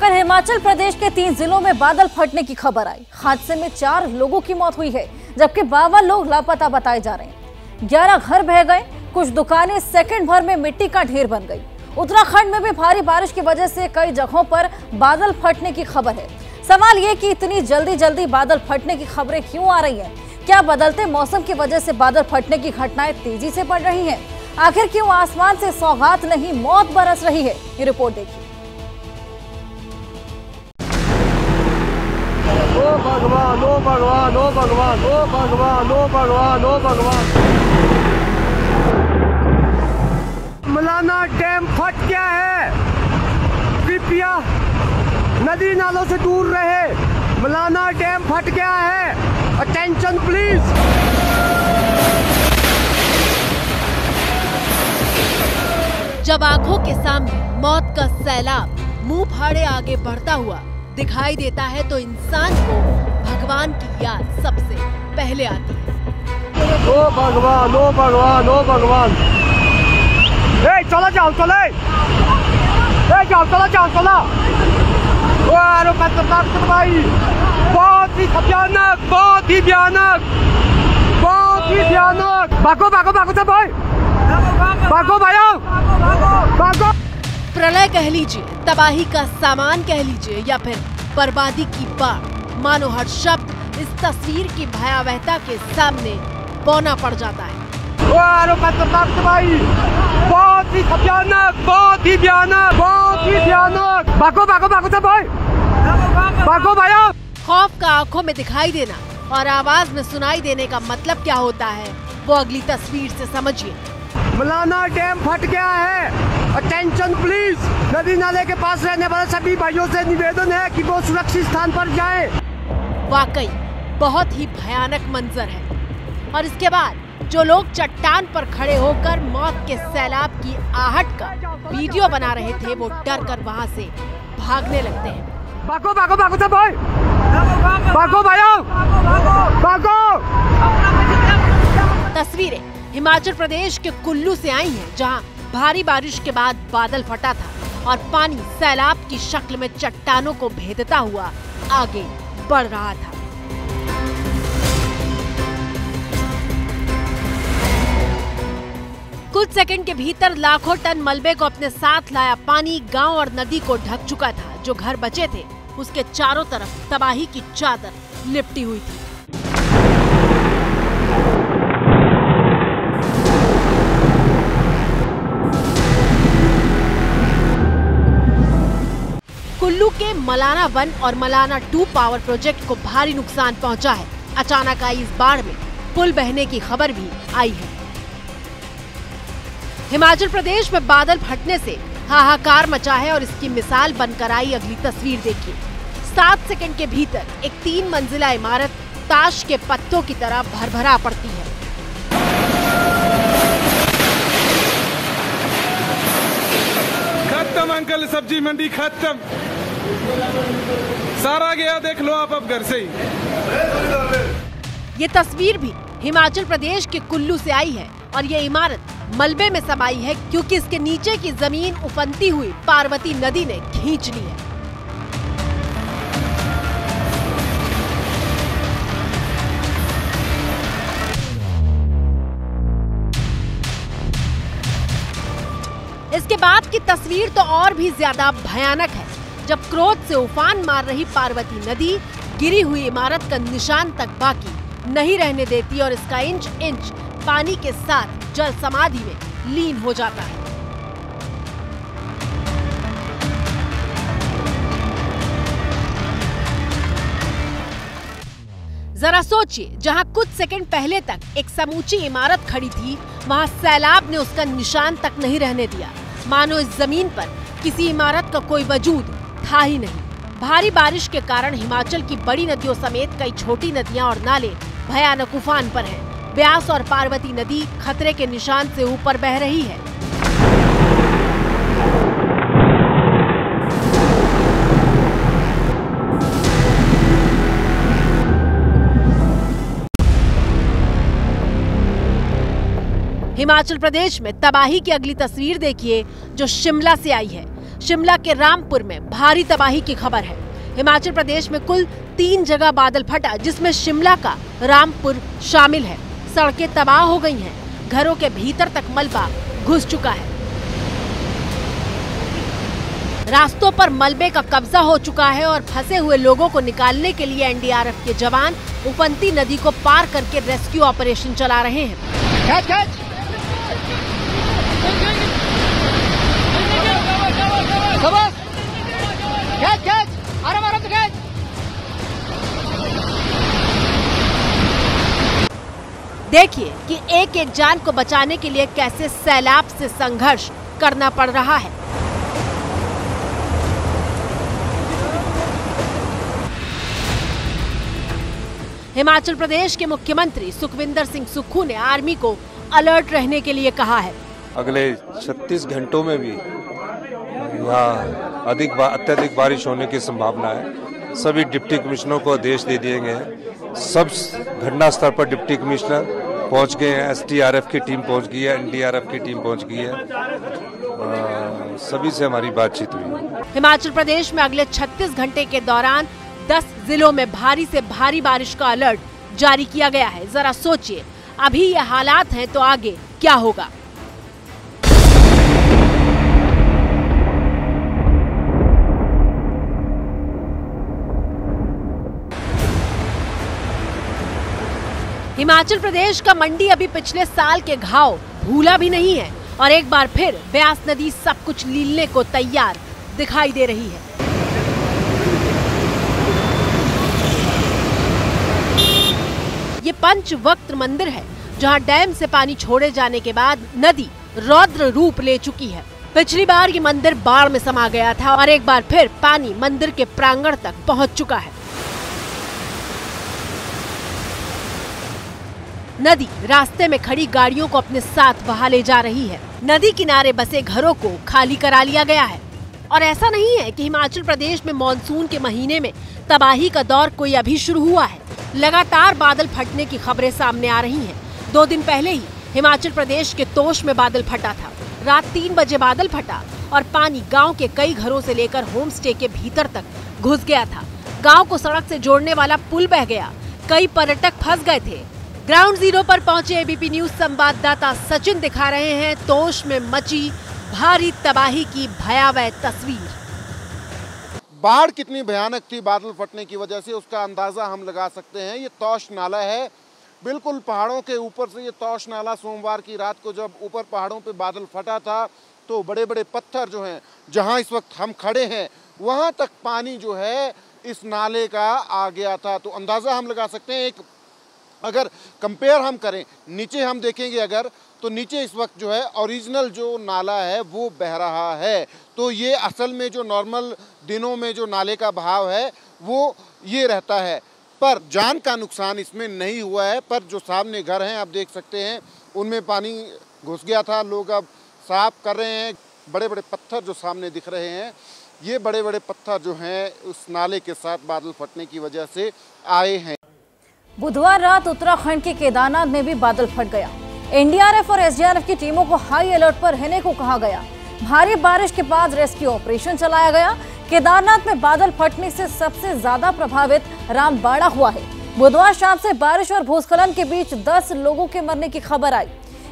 कल हिमाचल प्रदेश के 3 जिलों में बादल फटने की खबर आई। हादसे में 4 लोगों की मौत हुई है, जबकि 52 लोग लापता बताए जा रहे हैं। 11 घर बह गए, कुछ दुकानें सेकंड भर में मिट्टी का ढेर बन गई। उत्तराखंड में भी भारी बारिश की वजह से कई जगहों पर बादल फटने की खबर है। सवाल ये कि इतनी जल्दी बादल फटने की खबरें क्यों आ रही हैं? क्या बदलते मौसम की वजह से बादल फटने की घटनाएं तेजी से बढ़ रही हैं? आखिर क्यों आसमान से सौगात नहीं मौत बरस रही है? ये रिपोर्ट देखिए। ओ भगवान, ओ भगवान, ओ भगवान, ओ भगवान, ओ भगवान, ओ भगवान। मलाना डैम फट गया है। कृपया नदी नालों से दूर रहे। मलाना डैम फट गया है। Attention please. जब आंखों के सामने मौत का सैलाब मुंह फाड़े आगे बढ़ता हुआ दिखाई देता है तो इंसान को भगवान की याद सबसे पहले आती है। ओ भगवान, ओ भगवान, ओ भगवान। चलो जाओ, चले जाओ, चलो। भाई बहुत ही भयानक, बहुत ही भयानक, बहुत ही भयानक। भागो सब भाई, भागो भाइयों, भागो। प्रलय कह लीजिए, तबाही का सामान कह लीजिए या फिर बर्बादी की बाढ़, मानो हर शब्द इस तस्वीर की भयावहता के सामने बौना पड़ जाता है। भाई बहुत ही भयानक, बहुत ही भयानक, बहुत ही भयानक। भागो सब भाई, भागो भाइयों। खौफ का आंखों में दिखाई देना और आवाज में सुनाई देने का मतलब क्या होता है, वो अगली तस्वीर से समझिए। मलाना डैम फट गया है। Attention please. नदी नाले के पास रहने वाले सभी भाइयों से निवेदन है कि वो सुरक्षित स्थान पर जाएं। वाकई बहुत ही भयानक मंजर है। और इसके बाद जो लोग चट्टान पर खड़े होकर मौत के सैलाब की आहट का वीडियो बना रहे थे, वो डर कर वहाँ से भागने लगते हैं। भागो सब भाई, भागो भाइयों, भागो। तस्वीरें हिमाचल प्रदेश के कुल्लू से आई हैं, जहां भारी बारिश के बाद बादल फटा था और पानी सैलाब की शक्ल में चट्टानों को भेदता हुआ आगे बढ़ रहा था। कुछ सेकंड के भीतर लाखों टन मलबे को अपने साथ लाया पानी गांव और नदी को ढक चुका था। जो घर बचे थे उसके चारों तरफ तबाही की चादर लिपटी हुई थी। कुल्लू के मलाना 1 और मलाना 2 पावर प्रोजेक्ट को भारी नुकसान पहुंचा है। अचानक आई इस बाढ़ में पुल बहने की खबर भी आई है। हिमाचल प्रदेश में बादल फटने से हाहाकार मचा है और इसकी मिसाल बनकर आई अगली तस्वीर देखिए। 7 सेकंड के भीतर एक 3 मंजिला इमारत ताश के पत्तों की तरह भरभरा पड़ती है। खत्म अंकल, सब्जी मंडी खत्म, सारा गया, देख लो आप अब घर से ही। ये तस्वीर भी हिमाचल प्रदेश के कुल्लू से आई है और ये इमारत मलबे में समाई है क्योंकि इसके नीचे की जमीन उफनती हुई पार्वती नदी ने खींच ली है। इसके बाद की तस्वीर तो और भी ज्यादा भयानक है, जब क्रोध से उफान मार रही पार्वती नदी गिरी हुई इमारत का निशान तक बाकी नहीं रहने देती और इसका इंच इंच पानी के साथ जल समाधि में लीन हो जाता है। जरा सोचिए, जहां कुछ सेकंड पहले तक एक समूची इमारत खड़ी थी, वहां सैलाब ने उसका निशान तक नहीं रहने दिया, मानो इस जमीन पर किसी इमारत का कोई वजूद था ही नहीं। भारी बारिश के कारण हिमाचल की बड़ी नदियों समेत कई छोटी नदियां और नाले भयानक उफान पर हैं। ब्यास और पार्वती नदी खतरे के निशान से ऊपर बह रही है। हिमाचल प्रदेश में तबाही की अगली तस्वीर देखिए, जो शिमला से आई है। शिमला के रामपुर में भारी तबाही की खबर है। हिमाचल प्रदेश में कुल 3 जगह बादल फटा, जिसमें शिमला का रामपुर शामिल है। सड़कें तबाह हो गई हैं, घरों के भीतर तक मलबा घुस चुका है। रास्तों पर मलबे का कब्जा हो चुका है और फंसे हुए लोगों को निकालने के लिए एनडीआरएफ के जवान उफनती नदी को पार करके रेस्क्यू ऑपरेशन चला रहे हैं। देखिए कि एक एक जान को बचाने के लिए कैसे सैलाब से संघर्ष करना पड़ रहा है। हिमाचल प्रदेश के मुख्यमंत्री सुखविंदर सिंह सुक्खू ने आर्मी को अलर्ट रहने के लिए कहा है। अगले 36 घंटों में भी यहाँ अत्यधिक बारिश होने की संभावना है। सभी डिप्टी कमिश्नरों को आदेश दे दिए गए हैं। सब घटना स्थल पर डिप्टी कमिश्नर पहुंच गए हैं, एसडीआरएफ की टीम पहुंच गई है, एनडीआरएफ की टीम पहुंच गई है। सभी से हमारी बातचीत हुई। हिमाचल प्रदेश में अगले 36 घंटे के दौरान 10 जिलों में भारी से भारी बारिश का अलर्ट जारी किया गया है। जरा सोचिए, अभी ये हालात हैं तो आगे क्या होगा। हिमाचल प्रदेश का मंडी अभी पिछले साल के घाव भूला भी नहीं है और एक बार फिर ब्यास नदी सब कुछ लीलने को तैयार दिखाई दे रही है। ये पंचवक्त मंदिर है, जहां डैम से पानी छोड़े जाने के बाद नदी रौद्र रूप ले चुकी है। पिछली बार ये मंदिर बाढ़ में समा गया था और एक बार फिर पानी मंदिर के प्रांगण तक पहुंच चुका है। नदी रास्ते में खड़ी गाड़ियों को अपने साथ बहा ले जा रही है। नदी किनारे बसे घरों को खाली करा लिया गया है। और ऐसा नहीं है कि हिमाचल प्रदेश में मॉनसून के महीने में तबाही का दौर कोई अभी शुरू हुआ है। लगातार बादल फटने की खबरें सामने आ रही हैं। 2 दिन पहले ही हिमाचल प्रदेश के तोश में बादल फटा था। रात 3 बजे बादल फटा और पानी गांव के कई घरों से लेकर होम स्टे के भीतर तक घुस गया था। गांव को सड़क से जोड़ने वाला पुल बह गया। कई पर्यटक फंस गए थे। ग्राउंड जीरो पर पहुंचे एबीपी न्यूज संवाददाता सचिन दिखा रहे हैं तोश में मची भारी तबाही की भयावह तस्वीर। बाढ़ कितनी भयानक थी बादल फटने की वजह से, उसका अंदाजा हम लगा सकते हैं। ये तोश नाला है, बिल्कुल पहाड़ों के ऊपर से ये तोश नाला। सोमवार की रात को जब ऊपर पहाड़ों पे बादल फटा था तो बड़े बड़े पत्थर जो हैं, जहां इस वक्त हम खड़े हैं वहां तक पानी जो है इस नाले का आ गया था। तो अंदाजा हम लगा सकते हैं। एक अगर कंपेयर हम करें, नीचे हम देखेंगे अगर, तो नीचे इस वक्त जो है ओरिजिनल जो नाला है वो बह रहा है। तो ये असल में जो नॉर्मल दिनों में जो नाले का बहाव है वो ये रहता है। पर जान का नुकसान इसमें नहीं हुआ है। पर जो सामने घर हैं आप देख सकते हैं, उनमें पानी घुस गया था। लोग अब साफ कर रहे हैं। बड़े बड़े पत्थर जो सामने दिख रहे हैं, ये बड़े बड़े पत्थर जो हैं उस नाले के साथ बादल फटने की वजह से आए हैं। बुधवार रात उत्तराखंड के केदारनाथ में भी बादल फट गया। एनडीआरएफ और एसडीआरएफ की टीमों को हाई अलर्ट पर रहने को कहा गया। भारी बारिश के बाद रेस्क्यू ऑपरेशन चलाया गया। केदारनाथ में बादल फटने से सबसे ज्यादा प्रभावित रामबाड़ा हुआ है। बुधवार शाम से बारिश और भूस्खलन के बीच 10 लोगों के मरने की खबर आई।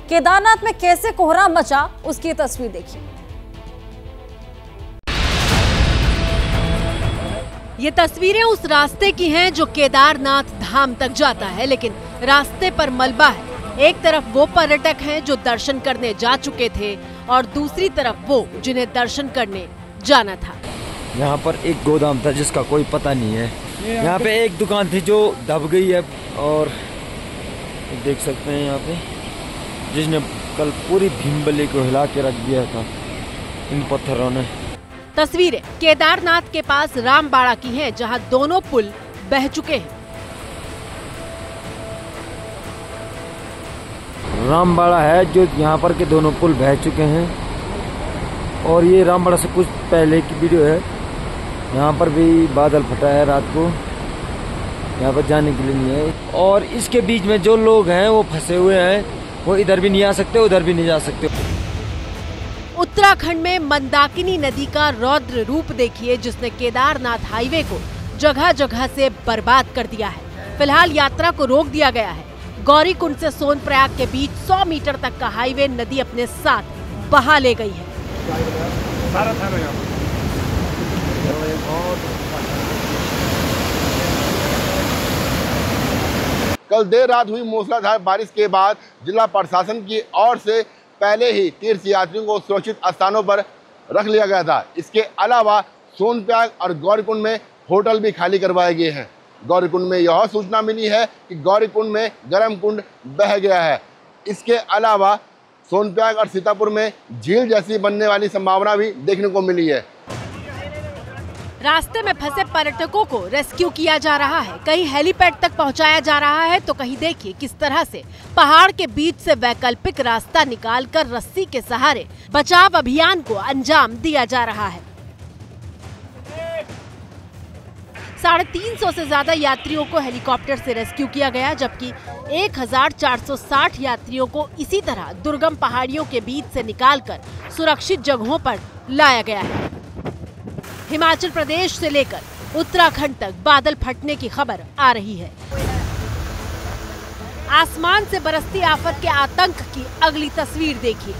केदारनाथ में कैसे कोहराम मचा, उसकी तस्वीर देखिए। ये तस्वीरें उस रास्ते की हैं जो केदारनाथ धाम तक जाता है, लेकिन रास्ते पर मलबा है। एक तरफ वो पर्यटक हैं जो दर्शन करने जा चुके थे और दूसरी तरफ वो जिन्हें दर्शन करने जाना था। यहाँ पर एक गोदाम था जिसका कोई पता नहीं है। यहाँ पे एक दुकान थी जो दब गई है और देख सकते हैं यहाँ पे, जिसने कल पूरी भीमबली को हिला के रख दिया था इन पत्थरों ने। तस्वीरें केदारनाथ के पास रामबाड़ा की हैं, जहां दोनों पुल बह चुके हैं। रामबाड़ा है जो यहाँ पर के दोनों पुल बह चुके हैं। और ये रामबाड़ा से कुछ पहले की वीडियो है। यहाँ पर भी बादल फटा है रात को, यहाँ पर जाने के लिए नहीं है। और इसके बीच में जो लोग हैं वो फंसे हुए हैं, वो इधर भी नहीं आ सकते, उधर भी नहीं जा सकते। उत्तराखंड में मंदाकिनी नदी का रौद्र रूप देखिए, जिसने केदारनाथ हाईवे को जगह जगह से बर्बाद कर दिया है। फिलहाल यात्रा को रोक दिया गया है। गौरीकुंड से सोनप्रयाग के बीच 100 मीटर तक का हाईवे नदी अपने साथ बहा ले गई है। कल देर रात हुई मूसलाधार बारिश के बाद जिला प्रशासन की ओर से पहले ही तीर्थ यात्रियों को सुरक्षित स्थानों पर रख लिया गया था। इसके अलावा सोनप्रयाग और गौरीकुंड में होटल भी खाली करवाए गए हैं। गौरीकुंड में यह सूचना मिली है कि गौरीकुंड में गर्म कुंड बह गया है। इसके अलावा सोनप्रयाग और सीतापुर में झील जैसी बनने वाली संभावना भी देखने को मिली है। रास्ते में फंसे पर्यटकों को रेस्क्यू किया जा रहा है, कहीं हेलीपैड तक पहुंचाया जा रहा है, तो कहीं देखिए किस तरह से पहाड़ के बीच से वैकल्पिक रास्ता निकालकर रस्सी के सहारे बचाव अभियान को अंजाम दिया जा रहा है। 350 से ज्यादा यात्रियों को हेलीकॉप्टर से रेस्क्यू किया गया, जबकि 1460 यात्रियों को इसी तरह दुर्गम पहाड़ियों के बीच से निकालकर सुरक्षित जगहों पर लाया गया है। हिमाचल प्रदेश से लेकर उत्तराखंड तक बादल फटने की खबर आ रही है। आसमान से बरसती आफत के आतंक की अगली तस्वीर देखिए।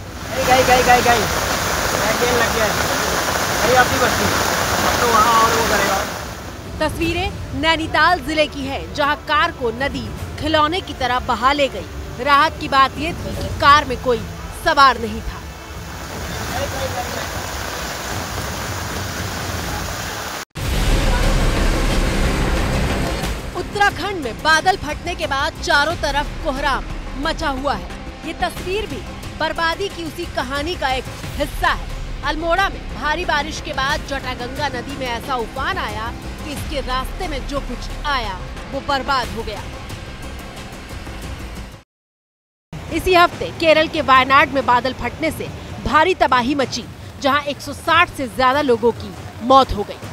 तस्वीरें नैनीताल जिले की है, जहां कार को नदी खिलौने की तरह बहा ले गई। राहत की बात यह थी कि कार में कोई सवार नहीं था। उत्तराखंड में बादल फटने के बाद चारों तरफ कोहराम मचा हुआ है। ये तस्वीर भी बर्बादी की उसी कहानी का एक हिस्सा है। अल्मोड़ा में भारी बारिश के बाद जटागंगा नदी में ऐसा उफान आया कि इसके रास्ते में जो कुछ आया वो बर्बाद हो गया। इसी हफ्ते केरल के वायनाड में बादल फटने से भारी तबाही मची, जहां 160 से ज्यादा लोगों की मौत हो गई।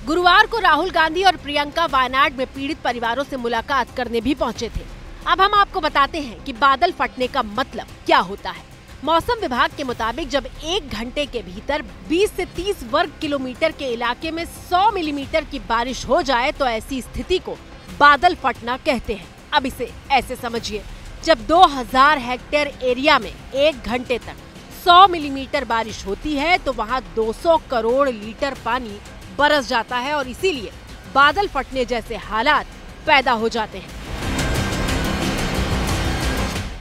गुरुवार को राहुल गांधी और प्रियंका वायनाड में पीड़ित परिवारों से मुलाकात करने भी पहुंचे थे। अब हम आपको बताते हैं कि बादल फटने का मतलब क्या होता है। मौसम विभाग के मुताबिक जब 1 घंटे के भीतर 20 से 30 वर्ग किलोमीटर के इलाके में 100 मिलीमीटर की बारिश हो जाए तो ऐसी स्थिति को बादल फटना कहते हैं। अब इसे ऐसे समझिए, जब 2000 हेक्टेयर एरिया में 1 घंटे तक 100 मिलीमीटर बारिश होती है तो वहाँ 200 करोड़ लीटर पानी बरस जाता है और इसीलिए बादल फटने जैसे हालात पैदा हो जाते हैं।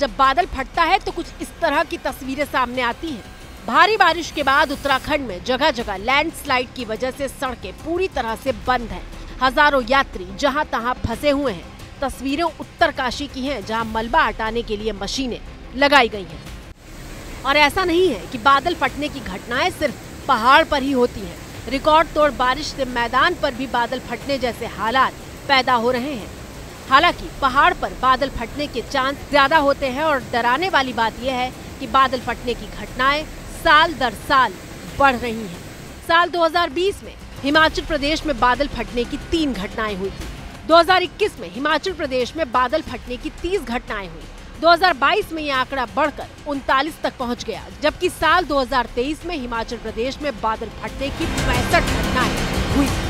जब बादल फटता है तो कुछ इस तरह की तस्वीरें सामने आती हैं। भारी बारिश के बाद उत्तराखंड में जगह जगह लैंडस्लाइड की वजह से सड़कें पूरी तरह से बंद हैं। हजारों यात्री जहां तहां फंसे हुए हैं। तस्वीरें उत्तरकाशी की हैं, जहां मलबा हटाने के लिए मशीनें लगाई गई हैं। और ऐसा नहीं है कि बादल फटने की घटनाएं सिर्फ पहाड़ पर ही होती हैं। रिकॉर्ड तोड़ बारिश से मैदान पर भी बादल फटने जैसे हालात पैदा हो रहे हैं। हालांकि पहाड़ पर बादल फटने के चांस ज्यादा होते हैं और डराने वाली बात यह है कि बादल फटने की घटनाएं साल दर साल बढ़ रही हैं। साल 2020 में हिमाचल प्रदेश में बादल फटने की 3 घटनाएं हुई थी। 2021 में हिमाचल प्रदेश में बादल फटने की 30 घटनाएं हुई। 2022 में यह आंकड़ा बढ़कर 39 तक पहुंच गया, जबकि साल 2023 में हिमाचल प्रदेश में बादल फटने की 65 घटनाएं हुई।